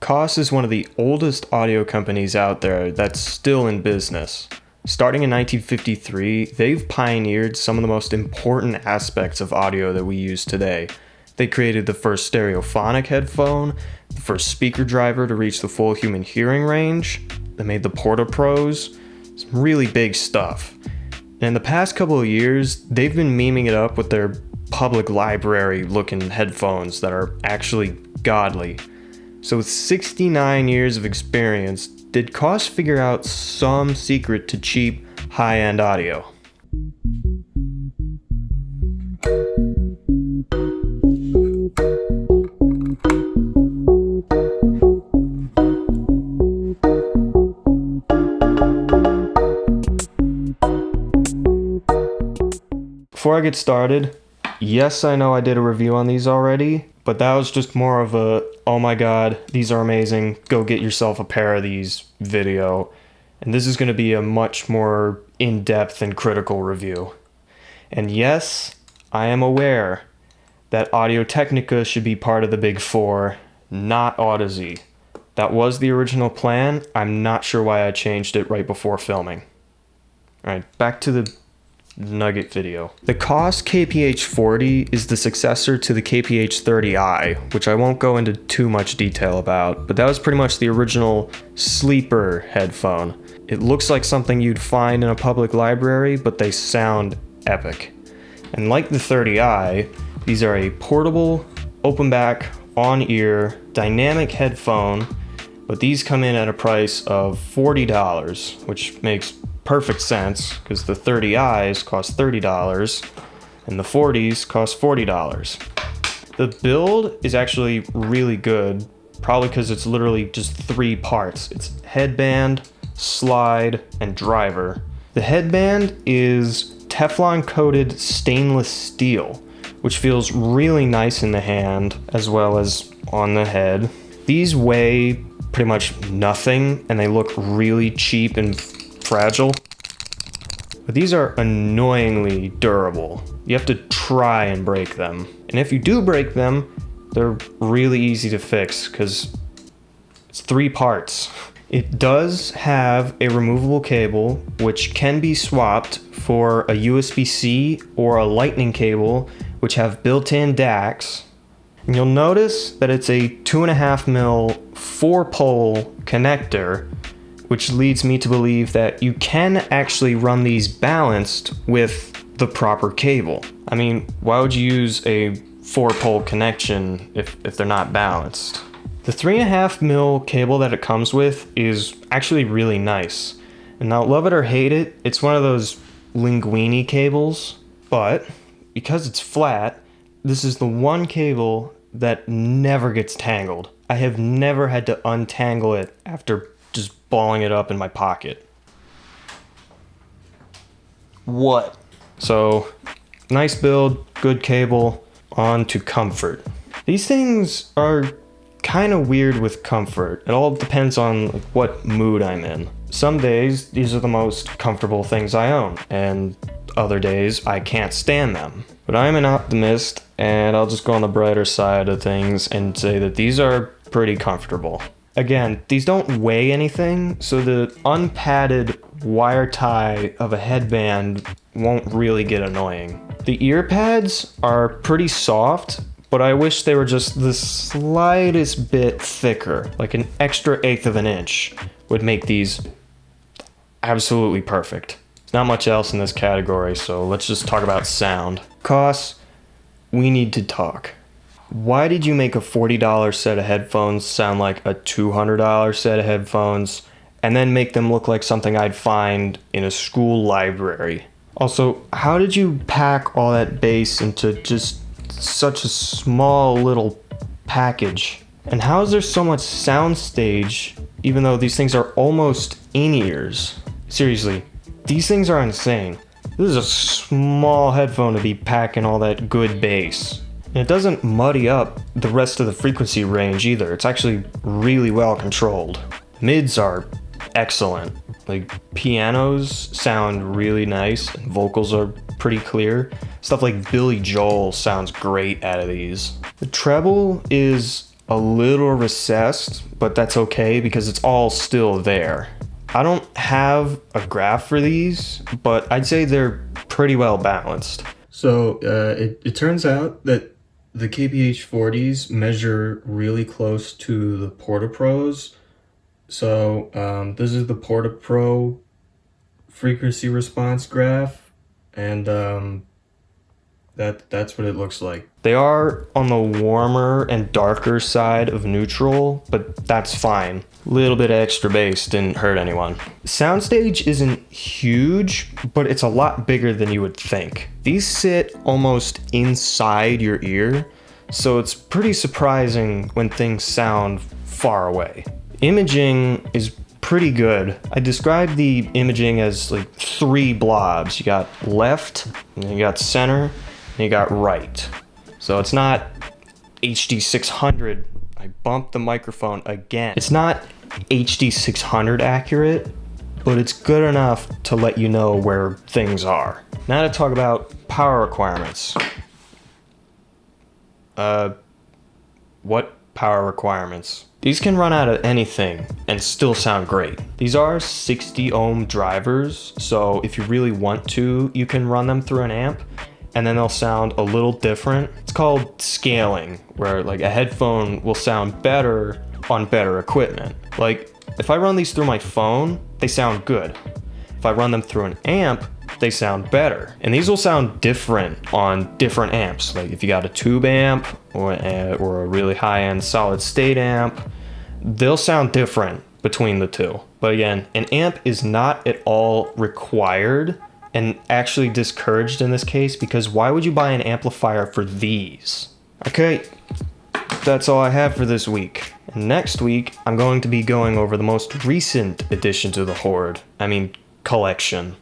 Koss is one of the oldest audio companies out there that's still in business. Starting in 1953, they've pioneered some of the most important aspects of audio that we use today. They created the first stereophonic headphone, the first speaker driver to reach the full human hearing range. They made the Porta Pros, some really big stuff. And in the past couple of years, they've been memeing it up with their public library looking headphones that are actually godly. So with 69 years of experience, did Koss figure out some secret to cheap, high-end audio? Before I get started, yes, I know I did a review on these already, but that was just more of a, oh my god, these are amazing, go get yourself a pair of these video. And this is going to be a much more in-depth and critical review. And yes, I am aware that Audio-Technica should be part of the Big Four, not Audeze. That was the original plan. I'm not sure why I changed it right before filming. Alright, back to the nugget video. The Koss KPH40 is the successor to the KPH40i, which I won't go into too much detail about, but that was pretty much the original sleeper headphone. It looks like something you'd find in a public library, but they sound epic. And like the 30i, these are a portable, open back, on-ear, dynamic headphone, but these come in at a price of $40, which makes perfect sense because the 30i's cost $30 and the 40s cost $40. The build is actually really good, probably because it's literally just 3 parts. It's headband, slide, and driver. The headband is Teflon coated stainless steel, which feels really nice in the hand as well as on the head. These weigh pretty much nothing and they look really cheap and fragile. But these are annoyingly durable. You have to try and break them. And if you do break them, they're really easy to fix because it's 3 parts. It does have a removable cable which can be swapped for a USB-C or a lightning cable which have built-in DACs. And you'll notice that it's a 2.5mm 4-pole connector, which leads me to believe that you can actually run these balanced with the proper cable. I mean, why would you use a 4-pole connection if they're not balanced? The 3.5mm cable that it comes with is actually really nice. And now, love it or hate it, it's one of those linguini cables, but because it's flat, this is the one cable that never gets tangled. I have never had to untangle it after just balling it up in my pocket. What? So, nice build, good cable, on to comfort. These things are kind of weird with comfort. It all depends on what mood I'm in. Some days, these are the most comfortable things I own, and other days, I can't stand them. But I'm an optimist, and I'll just go on the brighter side of things and say that these are pretty comfortable. Again, these don't weigh anything, so the unpadded wire tie of a headband won't really get annoying. The ear pads are pretty soft, but I wish they were just the slightest bit thicker, like an extra 1/8 of an inch would make these absolutely perfect. There's not much else in this category, so let's just talk about sound. Koss, we need to talk. Why did you make a $40 set of headphones sound like a $200 set of headphones, and then make them look like something I'd find in a school library? Also, how did you pack all that bass into just such a small little package? And how is there so much soundstage even though these things are almost in-ears? Seriously, these things are insane. This is a small headphone to be packing all that good bass. And it doesn't muddy up the rest of the frequency range either. It's actually really well controlled. Mids are excellent. Like, pianos sound really nice and vocals are pretty clear. Stuff like Billy Joel sounds great out of these. The treble is a little recessed, but that's okay because it's all still there. I don't have a graph for these, but I'd say they're pretty well balanced. So it turns out that the KPH40s measure really close to the Porta Pros. So this is the Porta Pro frequency response graph, and that's what it looks like. They are on the warmer and darker side of neutral, but that's fine. A little bit of extra bass didn't hurt anyone. Soundstage isn't huge, but it's a lot bigger than you would think. These sit almost inside your ear, so it's pretty surprising when things sound far away. Imaging is pretty good. I describe the imaging as like 3 blobs. You got left, and you got center, and you got right. So it's not HD 600. I bumped the microphone again. It's not HD 600 accurate, but it's good enough to let you know where things are. Now to talk about power requirements. What power requirements? These can run out of anything and still sound great. These are 60 ohm drivers, so if you really want to, you can run them through an amp and then they'll sound a little different. It's called scaling, where like a headphone will sound better on better equipment. Like if I run these through my phone, they sound good. If I run them through an amp, they sound better. And these will sound different on different amps. Like if you got a tube amp or a really high-end solid state amp, they'll sound different between the two. But again, an amp is not at all required and actually discouraged in this case, because why would you buy an amplifier for these? Okay, that's all I have for this week. And next week, I'm going to be going over the most recent addition to the Horde. I mean, collection.